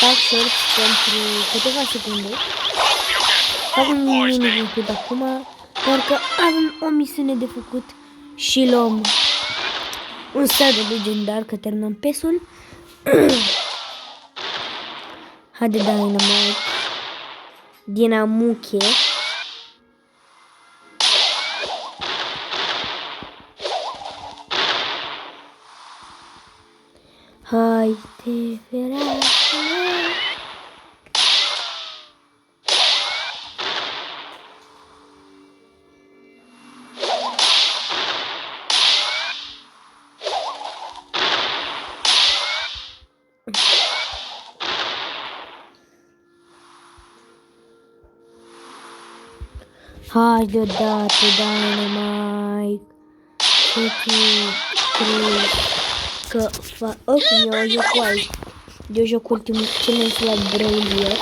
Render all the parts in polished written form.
fac shorts pentru câteva secunde. Fac un mini-video acum, doar că avem o misiune de făcut și luăm un set de legendar, că terminăm PES-ul. Haide, Dynamite. Dinamuche. Haide, fereastră. Haide odată, Dynamite. Că oricum eu joc cu alt. Eu joc ultimul cel mai slab brawler.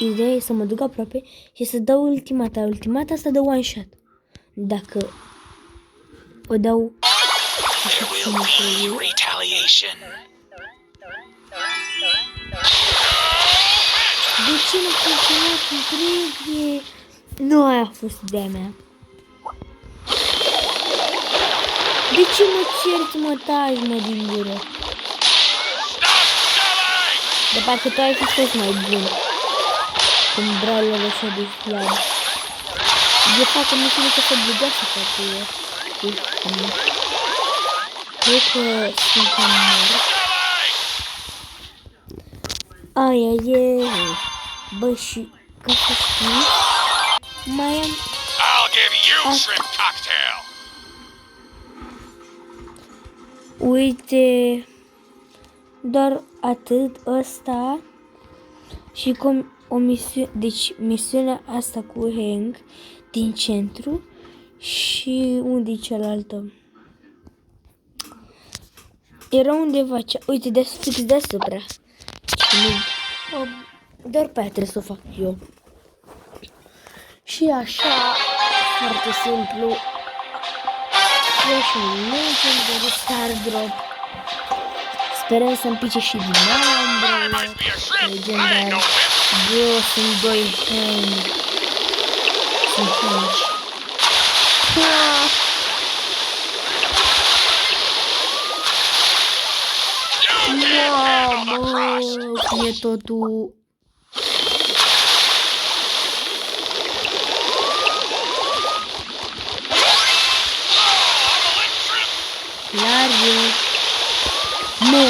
Ideea e să mă duc aproape și să dau ultimata. Ultimata asta de one shot. Dacă o dau de ce nu funcționat întreg? Nu aia a fost ideea mea. De ce mă cerți, mă taci, mă, din gură? De parcă tu ai fost mai bun. Când brawler așa de slab. Eu fac o misiune că se obliga să fac eu. Cred că sunt cam mare. Aia e. Bă, și ca să știi, mai am... Uite, doar atât ăsta și cum o misiune, deci misiunea asta cu Hank din centru și unde e cealaltă? Era undeva cea, uite, deasupra. Doar pe aia trebuie să o fac eu. Și așa, foarte simplu. Eu și un legend de star drop. Sperăm să-mi pice și din umbră. Legendar. Bă, sunt doi Hank. Sunt Hank. Mamă, cum e totul. Clar e. Nu.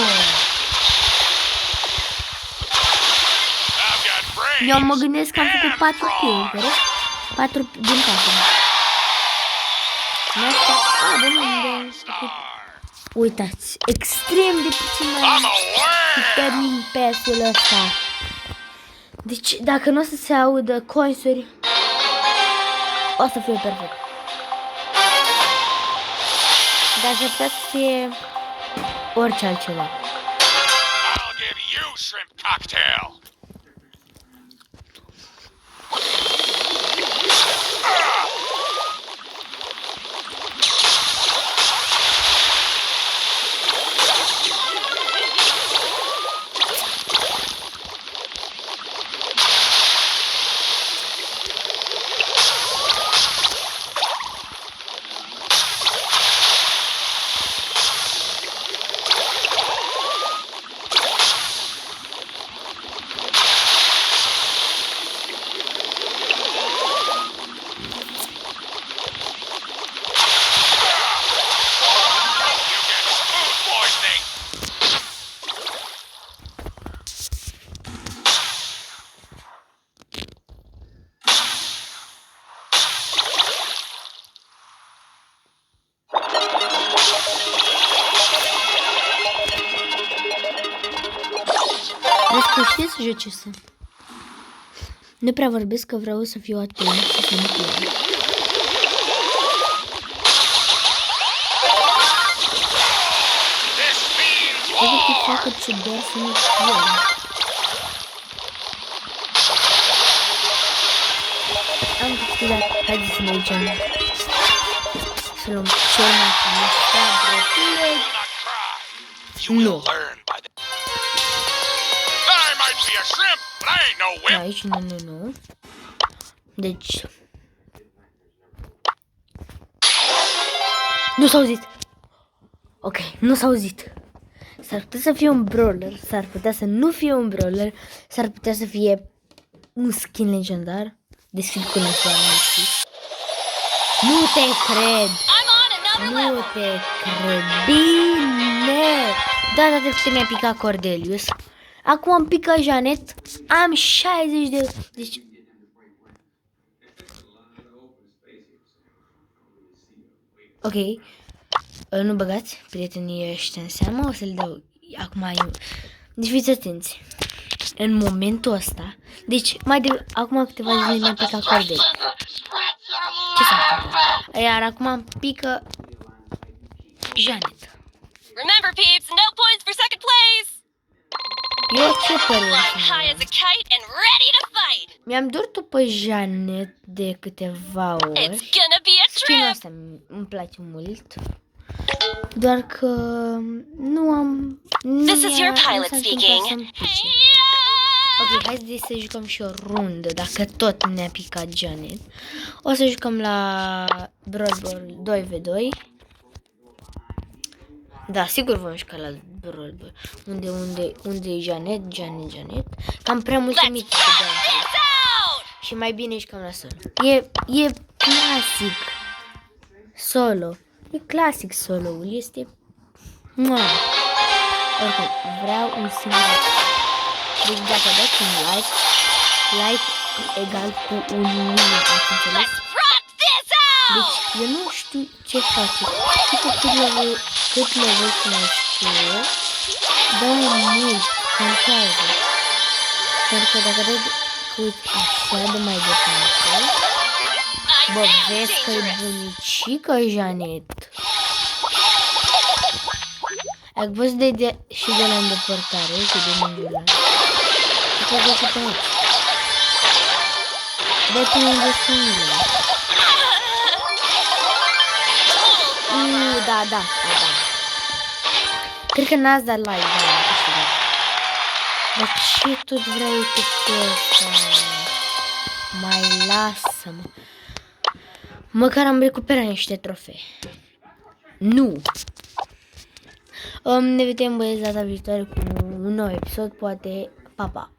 Eu mă gândesc că am făcut 4 kill-uri, corect? 4 din 4. Asta, bă, nu, uitați, extrem de puțin mai termin PES-ul ăsta. Deci, dacă nu o să se audă coinsuri, o să fie perfect. Dar să putea să fie orice altceva. Că știți ce ce sunt. Nu prea vorbesc că vreau să fiu atent și să nu pierd. Efectiv facă ce doar să nu pierd. Am câștigat. Haideți să ne ducem. Să luăm cel mai frumos tablet. Nu. Aici, nu. Deci... Nu s-a auzit. Ok, nu s-a auzit. S-ar putea să fie un brawler, s-ar putea să nu fie un brawler, s-ar putea să fie un skin legendar. Deschid cu națională. Nu te cred! Nu te cred! Bine! Da, trecută mi-a picat Cordelius. Acum am picat Janet. Am 60 de... Deci... Ok. Nu băgați prietenii ăștia în seamă. O să le dau acum eu. Deci fiți atenți. În momentul ăsta. Deci acum câteva zile mi-a picat Cordelius. Ce s-a întâmplat? Iar acum pică Janet. Remember, peeps, no points for second place. Eu ce părere? High as a kite and ready to fight. Mi-am dorit-o pe Janet de câteva ori. It's gonna be a Skin-ul trip. ăsta îmi place mult. Doar că nu am... This is your pilot speaking. Ok, hai să jucăm și o rundă, dacă tot ne-a picat Janet. O să jucăm la Brawl Ball 2v2. Da, sigur vom juca la Brawl Ball. Unde e Janet? Cam prea multe mici să dăm. Și mai bine jucăm la solo. E clasic. Solo. E clasic solo-ul. Este... Oricum, vreau un singur. Deci dacă dați un like egal cu un milion, ați înțeles? Deci eu nu știu ce face. Știu că cât le voi să mă știu, dau mult, contează. Pentru că dacă dau așa de mai departe, bă, vezi că e bunicică Janet. Ai văzut și de la îndepărtare, că de mângâlă. Și că văzut pe aici. De pe unde sunt. Da. Cred că n-ați dat like, dar ce tot vrei cu ăsta? Mai lasă-mă. Măcar am recuperat niște trofee. Nu. Ne vedem, băieți, data viitoare cu un nou episod, poate. Pa, pa.